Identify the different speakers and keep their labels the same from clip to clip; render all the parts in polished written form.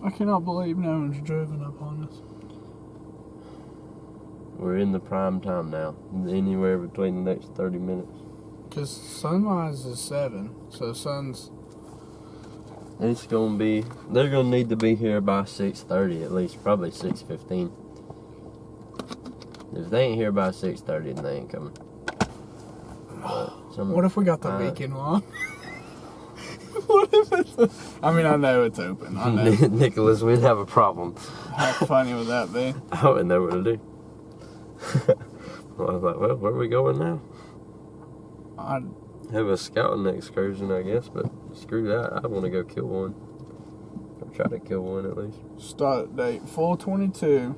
Speaker 1: I cannot believe no one's driven up on us.
Speaker 2: We're in the prime time now. Anywhere between the next 30 minutes.
Speaker 1: Because sunrise is 7, so sun's...
Speaker 2: It's gonna be... They're gonna need to be here by 6:30 at least. Probably 6:15. If they ain't here by 6:30, then they ain't coming.
Speaker 1: What if we got the weekend one? What if it's... I mean, I know it's open. I know.
Speaker 2: Nicholas, we'd have a problem.
Speaker 1: How funny would that be?
Speaker 2: I wouldn't know what to do. Well, I was like, well, where are we going now?
Speaker 1: I'd
Speaker 2: have a scouting excursion, I guess, but screw that. I want to go kill one. Or try to kill one at least.
Speaker 1: Start date 4/22.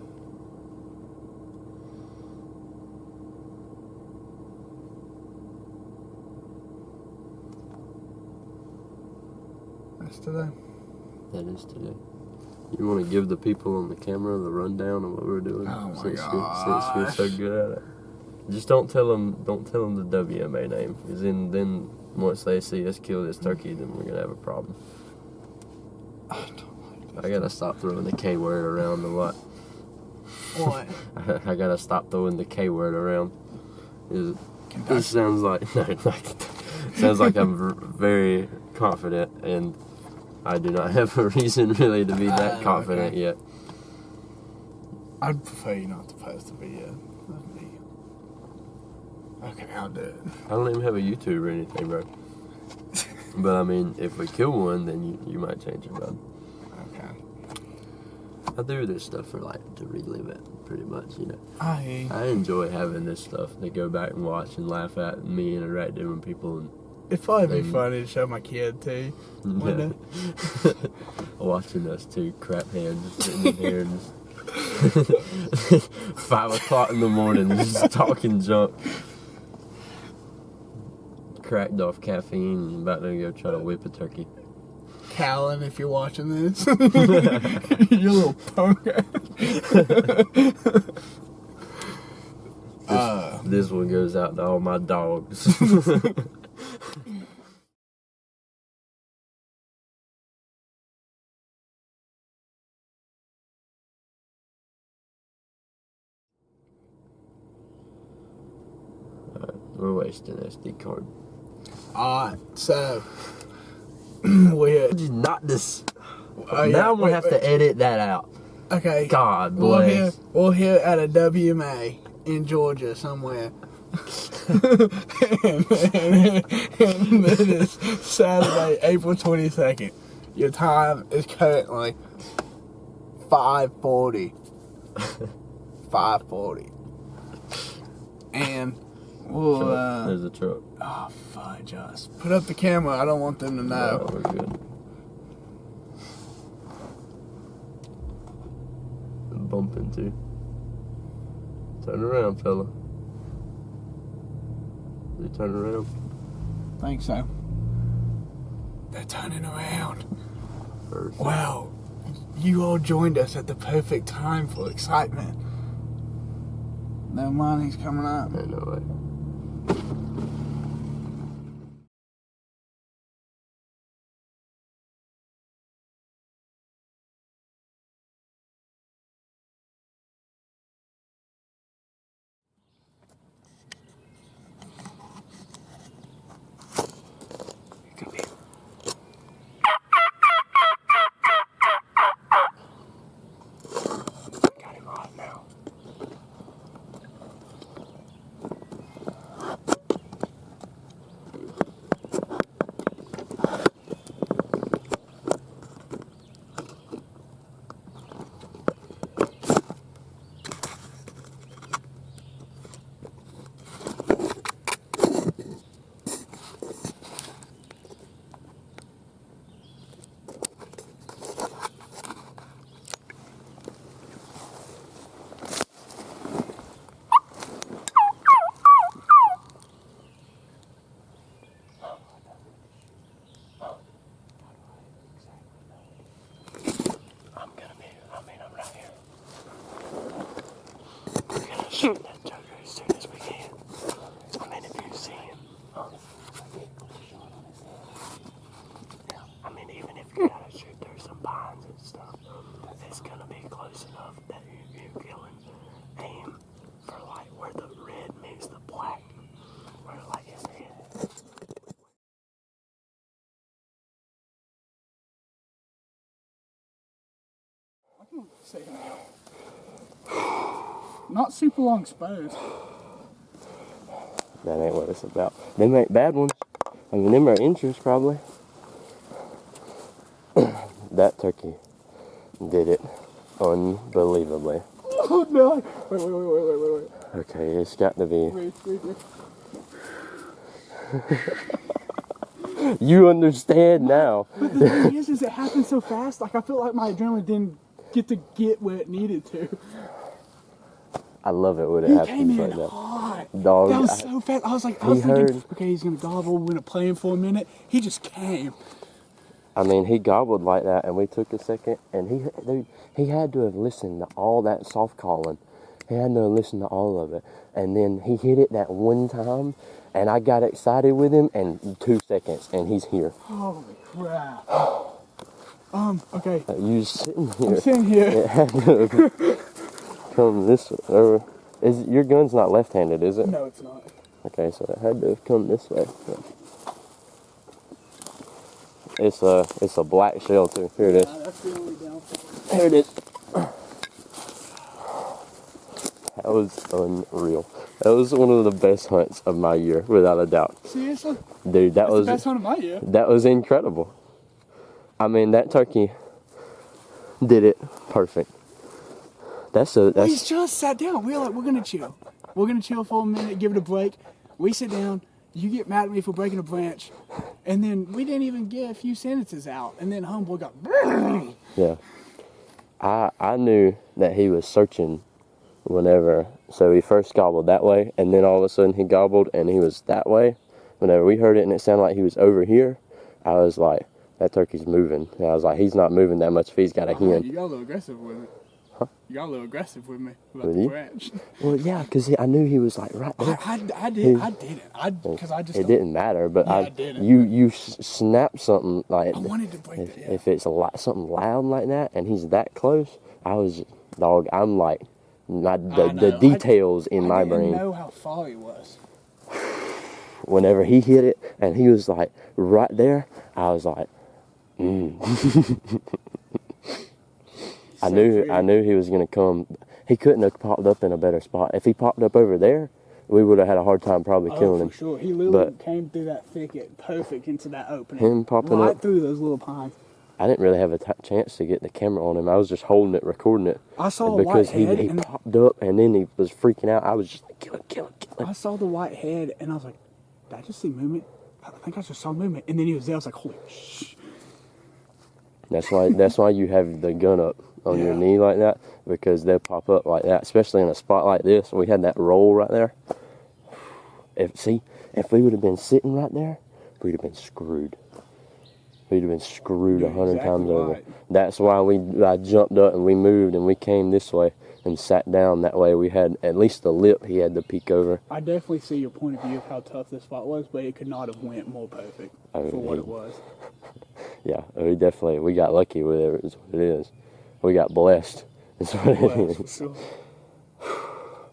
Speaker 1: That's today.
Speaker 2: That is today. You want to give the people on the camera the rundown of what we're doing?
Speaker 1: Oh my
Speaker 2: since
Speaker 1: gosh.
Speaker 2: you're so good at it. Just don't tell them the WMA name, because then once they see us kill this turkey, then we're gonna have a problem. I gotta stop throwing the K word around a lot.
Speaker 1: What?
Speaker 2: I gotta stop throwing the K word around. It sounds like sounds like I'm very confident, and I do not have a reason really to be that confident yet.
Speaker 1: I'd prefer you not to post the video of me. Okay, I'll do it.
Speaker 2: I don't even have a YouTube or anything, bro. But I mean, if we kill one, then you might change your mind.
Speaker 1: Okay.
Speaker 2: I do this stuff for to relive it, pretty much, you know.
Speaker 1: I
Speaker 2: enjoy having this stuff to go back and watch and laugh at, and me interacting with people. And
Speaker 1: it'd probably be funny to show my kid too.
Speaker 2: Yeah. Watching us two crap hands just sitting in here and just 5 o'clock in the morning just talking junk. Cracked off caffeine and about to go try to whip a turkey.
Speaker 1: Callan, if you're watching this, you little punk.
Speaker 2: This one goes out to all my dogs. We're wasting SD card.
Speaker 1: Alright, so we're
Speaker 2: Not this.
Speaker 1: yeah,
Speaker 2: Now I'm gonna have to edit that out.
Speaker 1: okay.
Speaker 2: God bless.
Speaker 1: We're here at a WMA in Georgia somewhere. and it is Saturday, April 22nd. Your time is currently 5:40. 5:40. And we'll
Speaker 2: There's a truck.
Speaker 1: oh fudge us. Put up the camera, I don't want them to know.
Speaker 2: No, we're good. Bump into. Turn around, fella. They turn around.
Speaker 1: Think so. They're turning around.
Speaker 2: First.
Speaker 1: Wow. You all joined us at the perfect time for excitement. No money's coming up.
Speaker 2: No way.
Speaker 1: Come here. Got him off now. Shoot that joker as soon as we can. I mean, if you see him. I mean, even if you gotta shoot through some pines, it's
Speaker 2: stuff, it's gonna be close enough that you're killing. Aim for like where the red meets the black, where like his head.
Speaker 1: I can see him now. Not super long exposed.
Speaker 2: That ain't what it's about. They make bad ones. I mean, them are inches probably. That turkey did it unbelievably.
Speaker 1: Oh no! Wait.
Speaker 2: Okay, it's got to be.
Speaker 1: Wait.
Speaker 2: You understand now.
Speaker 1: But the thing is it happened so fast. Like I feel like my adrenaline didn't get where it needed to.
Speaker 2: I love it when it
Speaker 1: He
Speaker 2: happens
Speaker 1: came in
Speaker 2: like that.
Speaker 1: hot.
Speaker 2: Dog,
Speaker 1: That was so fast. I was thinking, okay, he's gonna gobble. We're gonna play him for a minute. He just came.
Speaker 2: I mean, he gobbled like that, and we took a second, and he had to have listened to all that soft calling. He had to have listened to all of it, and then he hit it that one time, and I got excited with him, and 2 seconds, and he's here.
Speaker 1: Holy crap! Okay.
Speaker 2: You sitting here?
Speaker 1: I'm sitting here.
Speaker 2: It had to have come this way. Is your gun's not left-handed, is it?
Speaker 1: No, it's not.
Speaker 2: Okay, so it had to have come this way. It's a black shell too. Here it is.
Speaker 1: That's the only downfall.
Speaker 2: Here it is. That was unreal. That was one of the best hunts of my year, without a doubt.
Speaker 1: Seriously?
Speaker 2: Dude, that was
Speaker 1: the best hunt of my year.
Speaker 2: That was incredible. I mean, that turkey did it perfect.
Speaker 1: We just sat down. We were like, we're gonna chill. We're gonna chill for a minute, give it a break. We sit down. You get mad at me for breaking a branch, and then we didn't even get a few sentences out, and then homeboy got.
Speaker 2: Yeah. I knew that he was searching whenever, so he first gobbled that way, and then all of a sudden he gobbled and he was that way. Whenever we heard it and it sounded like he was over here, I was like, that turkey's moving. And I was like, he's not moving that much if he's got a hen.
Speaker 1: You got a little aggressive with it.
Speaker 2: Huh?
Speaker 1: You got a little aggressive with me about
Speaker 2: With
Speaker 1: the
Speaker 2: you?
Speaker 1: branch.
Speaker 2: Well, yeah, because I knew he was like right there.
Speaker 1: I didn't. Because I just.
Speaker 2: It didn't matter, but
Speaker 1: Yeah, I didn't.
Speaker 2: you snapped something like.
Speaker 1: I wanted to break it. Yeah.
Speaker 2: If it's something loud like that and he's that close, I'm like, the details in my brain.
Speaker 1: I didn't know how far he was.
Speaker 2: Whenever he hit it and he was like right there, I was like, I knew he was gonna come. He couldn't have popped up in a better spot. If he popped up over there, we would have had a hard time probably killing him.
Speaker 1: For sure. He literally came through that thicket perfect into that opening.
Speaker 2: Him popping
Speaker 1: right
Speaker 2: up
Speaker 1: through those little pines.
Speaker 2: I didn't really have a chance to get the camera on him. I was just holding it, recording it.
Speaker 1: I saw
Speaker 2: because
Speaker 1: a white head.
Speaker 2: he popped up and then he was freaking out. I was just like, kill him.
Speaker 1: I saw the white head and I was like, did I just see movement? I think I just saw movement. And then he was there. I was like, holy shh.
Speaker 2: That's why you have the gun up on your knee like that, because they'll pop up like that, especially in a spot like this. We had that roll right there. If we would have been sitting right there, we'd have been screwed. We'd have been screwed 100 times over. That's why I jumped up and we moved and we came this way and sat down. That way we had at least the lip he had to peek over.
Speaker 1: I definitely see your point of view of how tough this spot was, but it could not have went more perfect for what it was.
Speaker 2: Yeah, we got lucky with it. Is what it is. We got blessed. Is what it is.
Speaker 1: For sure.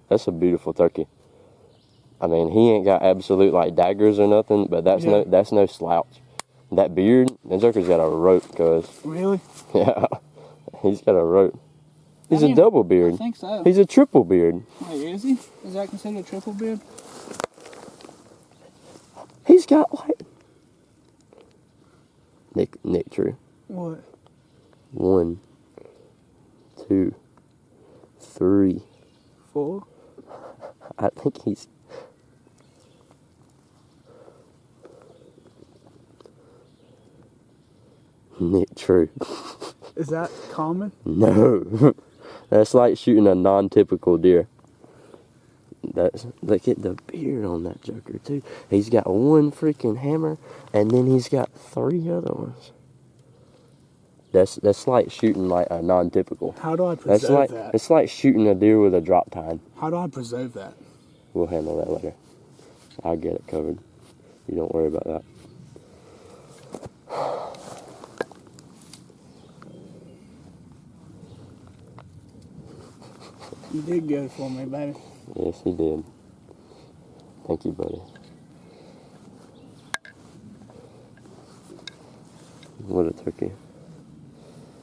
Speaker 2: That's a beautiful turkey. I mean, he ain't got absolute like daggers or nothing, but that's no slouch. That beard, that joker's got a rope, cuz.
Speaker 1: Really?
Speaker 2: Yeah, he's got a rope. He's a double beard.
Speaker 1: I think so.
Speaker 2: He's a triple beard.
Speaker 1: Wait, is he? Is that considered a triple beard?
Speaker 2: He's got like Nick True.
Speaker 1: What?
Speaker 2: 1, 2, 3,
Speaker 1: 4.
Speaker 2: I think he's. Nick True.
Speaker 1: Is that common?
Speaker 2: No. That's like shooting a non-typical deer. Look at the beard on that joker too. He's got one freaking hammer and then he's got 3 other ones. That's like shooting like a non-typical.
Speaker 1: How do I preserve that?
Speaker 2: It's like shooting a deer with a drop tine.
Speaker 1: How do I preserve that?
Speaker 2: We'll handle that later. I'll get it covered. You don't worry about that.
Speaker 1: You did good for me, baby.
Speaker 2: Yes, he did. Thank you, buddy. What a turkey.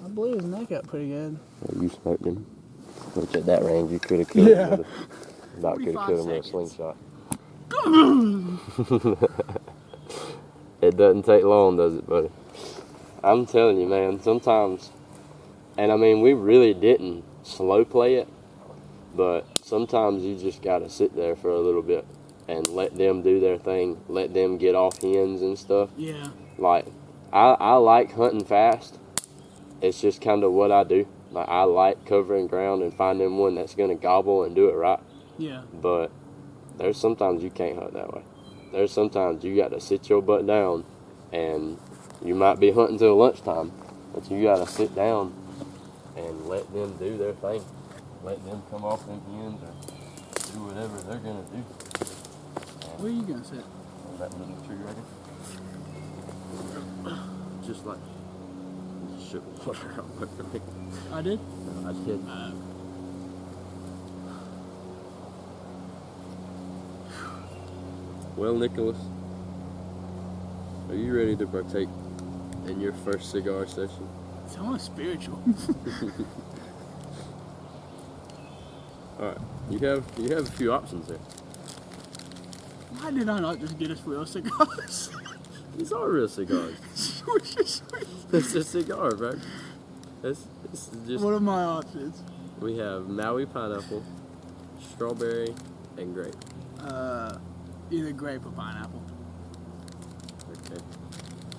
Speaker 1: I blew his neck up pretty good.
Speaker 2: Well, you smoked him. Which at that range, you could have killed him.
Speaker 1: Yeah.
Speaker 2: About could have killed him with a
Speaker 1: 45
Speaker 2: slingshot. It doesn't take long, does it, buddy? I'm telling you, man, sometimes, and I mean, we really didn't slow play it, but sometimes you just got to sit there for a little bit and let them do their thing, let them get off hens and stuff.
Speaker 1: Yeah.
Speaker 2: Like, I like hunting fast. It's just kind of what I do. Like, I like covering ground and finding one that's going to gobble and do it right.
Speaker 1: Yeah.
Speaker 2: But there's sometimes you can't hunt that way. There's sometimes you got to sit your butt down, and you might be hunting till lunchtime, but you got to sit down and let them do their thing. Let them come off them hens or do whatever they're going to do.
Speaker 1: Where are you going to sit?
Speaker 2: On that little tree right here. Just like, just shook water out my drink.
Speaker 1: I did?
Speaker 2: No, I did. Well, Nicholas, are you ready to partake in your first cigar session?
Speaker 1: It's almost spiritual.
Speaker 2: All right, you have a few options there.
Speaker 1: Why did I not just get us real cigars?
Speaker 2: These are real cigars. It's a cigar, bro. This is just.
Speaker 1: What are my options?
Speaker 2: We have Maui pineapple, strawberry, and grape.
Speaker 1: Either grape or pineapple.
Speaker 2: Okay.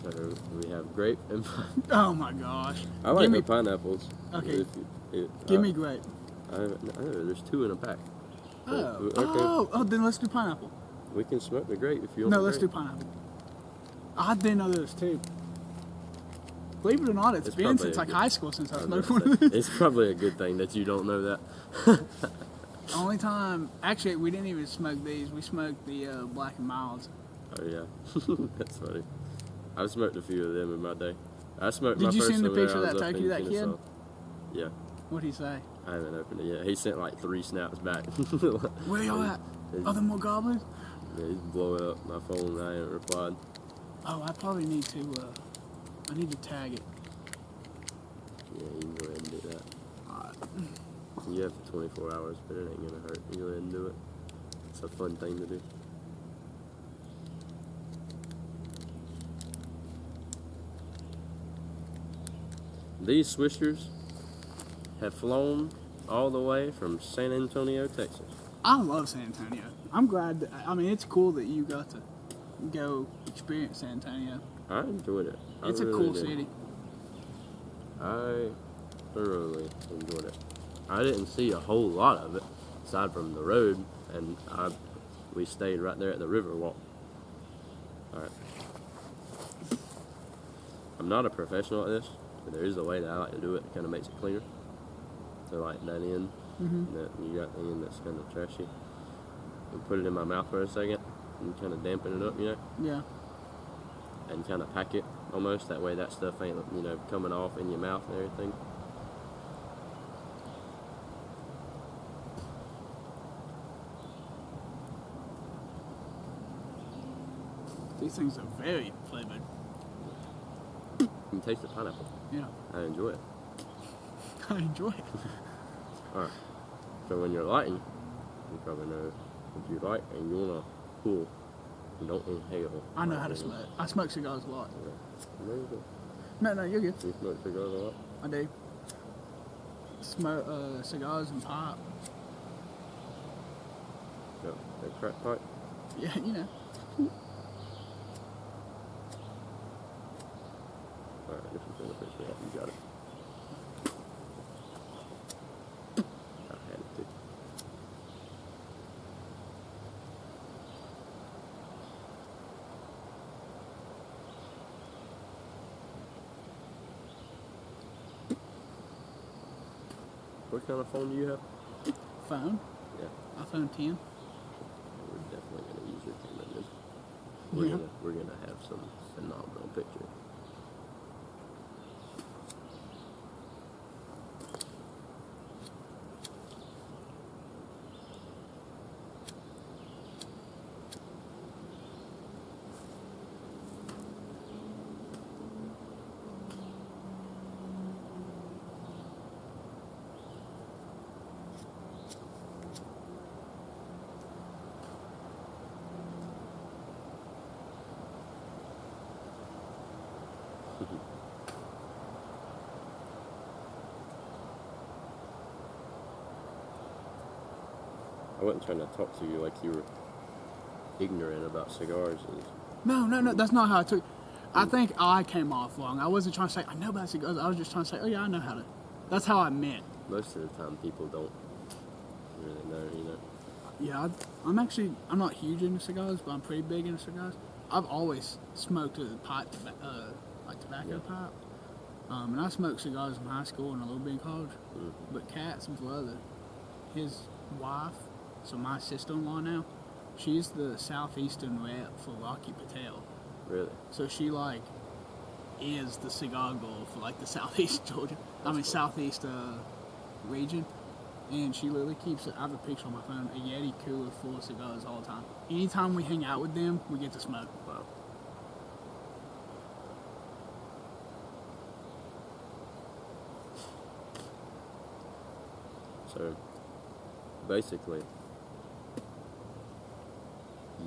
Speaker 2: So we have grape and pineapple.
Speaker 1: Oh my gosh.
Speaker 2: I like the pineapples.
Speaker 1: Okay. Give me grape.
Speaker 2: There's 2 in a pack.
Speaker 1: Oh.
Speaker 2: Okay.
Speaker 1: Oh, then let's do pineapple.
Speaker 2: We can smoke the grape if you want.
Speaker 1: No, let's do pineapple. I didn't know there was 2. Believe it or not, it's been since like high school since I smoked one of these.
Speaker 2: It's probably a good thing that you don't know that.
Speaker 1: Only time, actually, we didn't even smoke these. We smoked the black and milds.
Speaker 2: Oh yeah, that's funny. I've smoked a few of them in my day. I smoked.
Speaker 1: Did
Speaker 2: my
Speaker 1: you
Speaker 2: first
Speaker 1: send the
Speaker 2: one when
Speaker 1: picture
Speaker 2: I
Speaker 1: of
Speaker 2: was
Speaker 1: that
Speaker 2: up
Speaker 1: turkey
Speaker 2: in
Speaker 1: that kid?
Speaker 2: Kennesaw. Yeah.
Speaker 1: What'd he say?
Speaker 2: I haven't opened it yet. He sent like 3 snaps back.
Speaker 1: Where y'all at? Other more gobblers?
Speaker 2: Yeah, he's blowing up my phone and I haven't replied.
Speaker 1: Oh, I probably need to. I need to tag it.
Speaker 2: Yeah, you can go ahead and do that.
Speaker 1: Alright.
Speaker 2: You have 24 hours, but it ain't gonna hurt. You go ahead and do it. It's a fun thing to do. These swishers have flown all the way from San Antonio, Texas.
Speaker 1: I love San Antonio. I'm glad that, I mean, it's cool that you got to go experience San Antonio.
Speaker 2: I enjoyed it.
Speaker 1: It's a cool city.
Speaker 2: I thoroughly enjoyed it. I didn't see a whole lot of it, aside from the road, and we stayed right there at the river walk. Alright. I'm not a professional at this, but there is a way that I like to do it. It kind of makes it cleaner. So like that end, that you got the end that's kind of trashy. And put it in my mouth for a second, and kind of dampen it up, you know?
Speaker 1: Yeah.
Speaker 2: And kind of pack it almost. That way that stuff ain't, coming off in your mouth and everything.
Speaker 1: These things are very flavored.
Speaker 2: You can taste the pineapple.
Speaker 1: Yeah.
Speaker 2: I enjoy it.
Speaker 1: I enjoy it.
Speaker 2: Alright. So when you're lighting, you probably know what you like and you want to pull. And don't inhale.
Speaker 1: I know how to smoke. I smoke cigars a lot.
Speaker 2: Yeah. There you go.
Speaker 1: No, you're good.
Speaker 2: You smoke cigars a lot?
Speaker 1: I do. Smoke cigars and pipe.
Speaker 2: Yeah. That crack pipe?
Speaker 1: Yeah, you know.
Speaker 2: Alright, this is beneficial. Yeah, you got it. I had it too. What kind of phone do you have?
Speaker 1: Phone.
Speaker 2: Yeah.
Speaker 1: iPhone 10.
Speaker 2: We're definitely going to use your camera then. We're gonna have some phenomenal picture. wasn't trying to talk to you like you were ignorant about cigars.
Speaker 1: No, that's not how I took. I think I came off wrong. I wasn't trying to say I know about cigars. I was just trying to say, oh yeah, I know how to. That's how I meant.
Speaker 2: Most of the time, people don't really know, you know.
Speaker 1: Yeah, I'm not huge into cigars, but I'm pretty big into cigars. I've always smoked a pipe, like tobacco pipe. And I smoked cigars in high school and a little bit in college.
Speaker 2: Mm-hmm.
Speaker 1: But Kat's brother, his wife, so my sister-in-law now, she's the southeastern rep for Rocky Patel.
Speaker 2: Really?
Speaker 1: So she like is the cigar girl for like the southeast Georgia. Southeast region. And she literally keeps, I have a picture on my phone, a Yeti cooler full of cigars all the time. Anytime we hang out with them, we get to smoke.
Speaker 2: Wow. So, basically,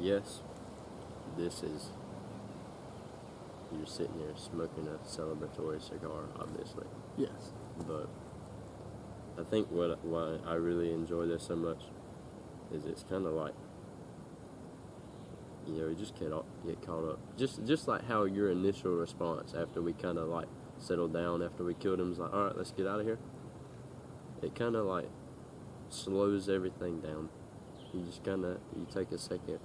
Speaker 2: yes, this is, you're sitting here smoking a celebratory cigar, obviously.
Speaker 1: Yes.
Speaker 2: But I think why I really enjoy this so much is it's kind of like, you know, you just get caught up. Just like how your initial response after we kind of like settled down after we killed him was like, all right, let's get out of here. It kind of like slows everything down. You just you take a second,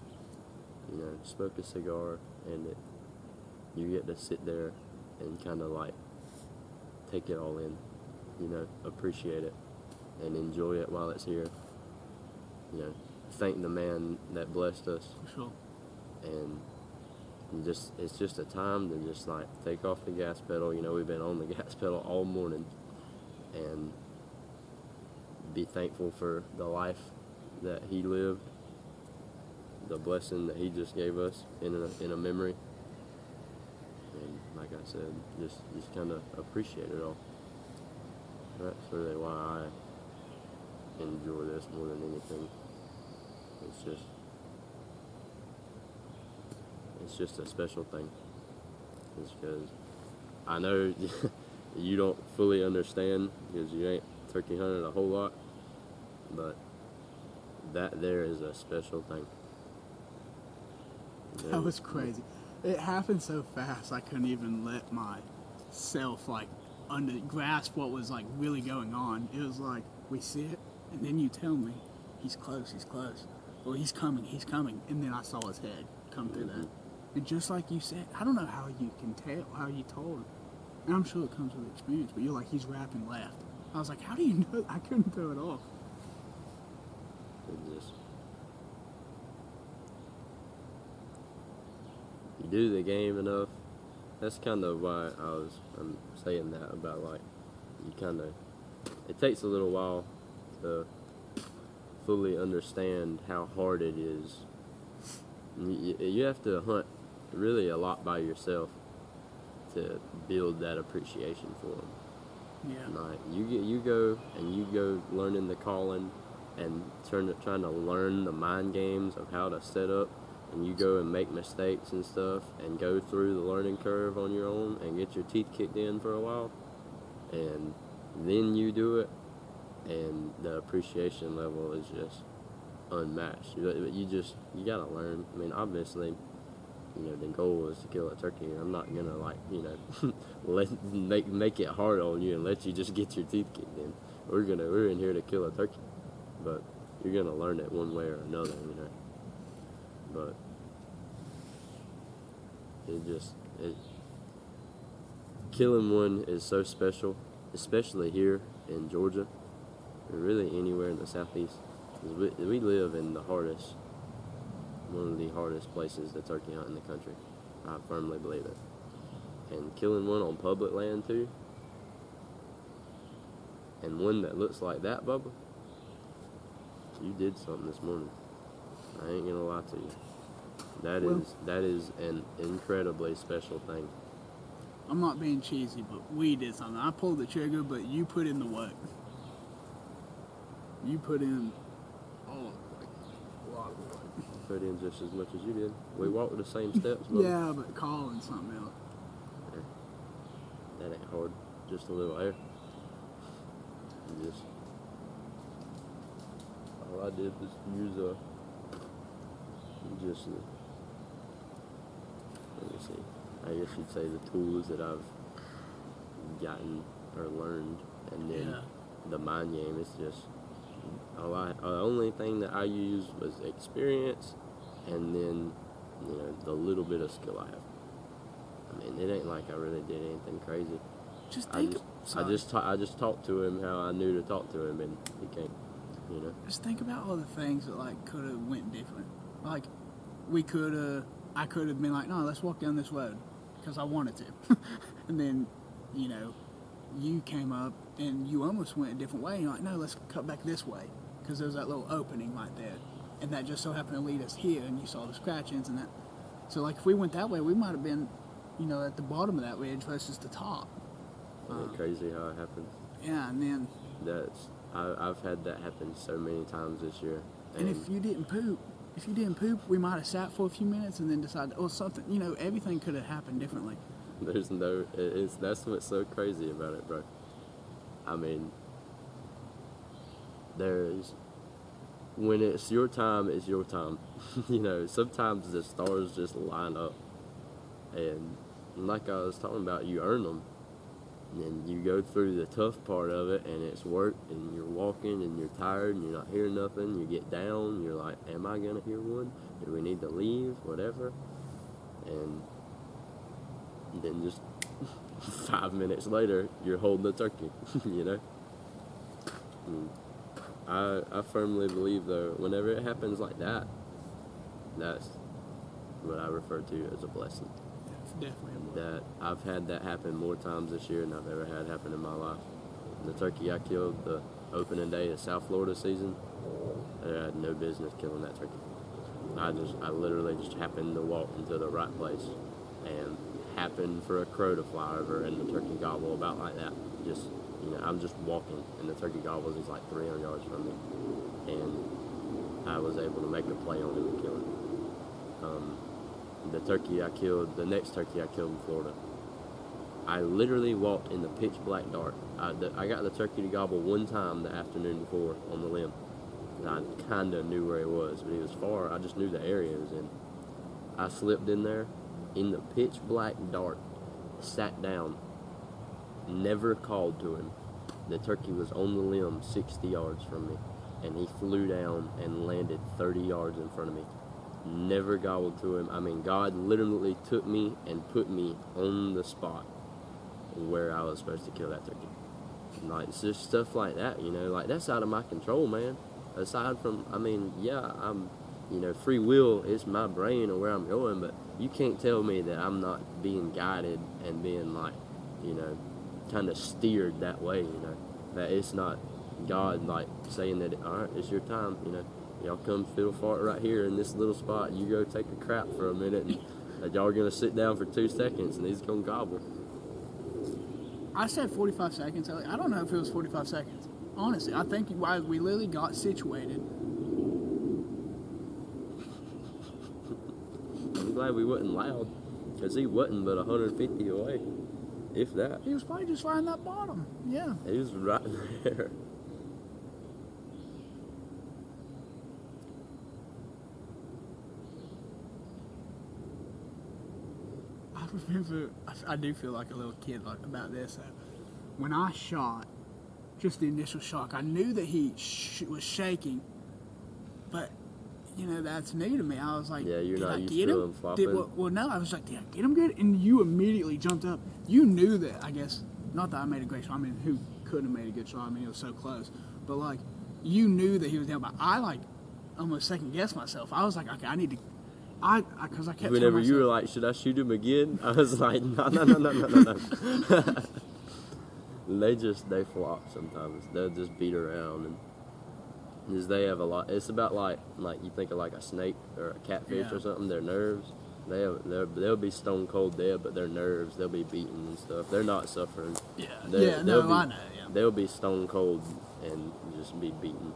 Speaker 2: you know, smoke a cigar, and you get to sit there and kind of like take it all in, you know, appreciate it and enjoy it while it's here. You know, thank the man that blessed us.
Speaker 1: For sure.
Speaker 2: And it's just a time to just like take off the gas pedal. You know, we've been on the gas pedal all morning, and be thankful for the life that he lived, the blessing that he just gave us in a memory. And like I said, just kind of appreciate it all. That's really why I enjoy this more than anything. It's just a special thing. It's because I know you don't fully understand because you ain't turkey hunted a whole lot, but that there is a special thing. You know,
Speaker 1: That was crazy. It happened so fast I couldn't even let myself like grasp what was like really going on. It was like we sit and then you tell me he's close, or he's coming, and then I saw his head come through that. And just like you said, I don't know how you can tell, how you told him. And I'm sure it comes with experience, but you're like, he's wrapping left. I was like, how do you know? I couldn't throw it off.
Speaker 2: You do the game enough. That's kind of why I'm saying that about like, it takes a little while to fully understand how hard it is. You have to hunt really a lot by yourself to build that appreciation for them.
Speaker 1: Yeah.
Speaker 2: Like you go learning the calling and trying to learn the mind games of how to set up, and you go and make mistakes and stuff and go through the learning curve on your own and get your teeth kicked in for a while, and then you do it, and the appreciation level is just unmatched. You gotta learn. I mean, obviously, you know, the goal is to kill a turkey. I'm not gonna like, you know, make it hard on you and let you just get your teeth kicked in. We're in here to kill a turkey, but you're gonna learn it one way or another, you know. But killing one is so special, especially here in Georgia, or really anywhere in the Southeast. We live in one of the hardest places to turkey hunt in the country. I firmly believe it. And killing one on public land too, and one that looks like that, Bubba, you did something this morning. I ain't gonna lie to you. That is an incredibly special thing.
Speaker 1: I'm not being cheesy, but we did something. I pulled the trigger, but you put in the work. You put in a lot of work.
Speaker 2: Put in just as much as you did. We walked the same steps, but
Speaker 1: yeah, but calling something else.
Speaker 2: That ain't hard. Just a little air. All all I did was use let me see. I guess you'd say the tools that I've gotten or learned, and then the mind game is just the only thing that I used was experience, and then the little bit of skill I have. I mean, it ain't like I really did anything crazy. I just talked to him how I knew to talk to him, and he came.
Speaker 1: Just think about all the things that like could have went different. Like I could have been like, no, let's walk down this road because I wanted to, and then you came up and you almost went a different way. And you're like, no, let's cut back this way because there's that little opening right there, and that just so happened to lead us here. And you saw the scratch-ins and that. So like if we went that way, we might have been, at the bottom of that ridge versus the top.
Speaker 2: Crazy how it happens.
Speaker 1: Yeah, and then
Speaker 2: I've had that happen so many times this year.
Speaker 1: And if you didn't poop, we might have sat for a few minutes and then decided, something. Everything could have happened differently.
Speaker 2: That's what's so crazy about it, bro. I mean, when it's your time, it's your time. Sometimes the stars just line up, and like I was talking about, you earn them. And you go through the tough part of it, and it's work, and you're walking, and you're tired, and you're not hearing nothing. You get down, you're like, am I going to hear one? Do we need to leave? Whatever. And then just 5 minutes later, you're holding the turkey, And I firmly believe, though, whenever it happens like that, that's what I refer to as a blessing.
Speaker 1: Definitely.
Speaker 2: That I've had that happen more times this year than I've ever had happen in my life. The turkey I killed the opening day of South Florida season, I had no business killing that turkey. I literally just happened to walk into the right place and happened for a crow to fly over and the turkey gobble about like that. Just, I'm just walking and the turkey gobbles is like 300 yards from me. And I was able to make a play on him and kill him. The next turkey I killed in Florida, I literally walked in the pitch black dark. I got the turkey to gobble one time the afternoon before on the limb. And I kind of knew where he was, but he was far. I just knew the area he was in. I slipped in there in the pitch black dark, sat down, never called to him. The turkey was on the limb 60 yards from me, and he flew down and landed 30 yards in front of me. Never gobbled to him. I mean, God literally took me and put me on the spot where I was supposed to kill that turkey. Like, it's just stuff like that, like that's out of my control, man. Aside from, I'm, free will is my brain or where I'm going, but you can't tell me that I'm not being guided and being like, kind of steered that way, that it's not God like saying that, all right, it's your time, y'all come fiddle fart right here in this little spot. You go take a crap for a minute, and y'all are going to sit down for 2 seconds, and he's going to gobble.
Speaker 1: I said 45 seconds. I don't know if it was 45 seconds. Honestly, I think we literally got situated.
Speaker 2: I'm glad we wasn't loud, because he wasn't but 150 away, if that.
Speaker 1: He was probably just right in that bottom. Yeah.
Speaker 2: He was right there.
Speaker 1: I do feel like a little kid about this. When I shot, just the initial shock, I knew that he was shaking, but that's new to me. I was like,
Speaker 2: yeah, you're
Speaker 1: did
Speaker 2: not
Speaker 1: I
Speaker 2: used
Speaker 1: get
Speaker 2: to
Speaker 1: him?
Speaker 2: him flopping.
Speaker 1: Well, no, I was like, did I get him good? And you immediately jumped up. You knew that, I guess, not that I made a great shot. I mean, who couldn't have made a good shot? I mean, it was so close. But you knew that he was down. But I almost second guessed myself. I was like, okay, I need to. Because I kept.
Speaker 2: Whenever you were like, should I shoot him again? I was like, no. They flop sometimes. They'll just beat around, and because they have a lot. It's about like you think of like a snake or a catfish or something. Their nerves, they'll be stone cold dead, but their nerves, they'll be beaten and stuff. They're not suffering.
Speaker 1: I know. Yeah.
Speaker 2: They'll be stone cold and just be beaten.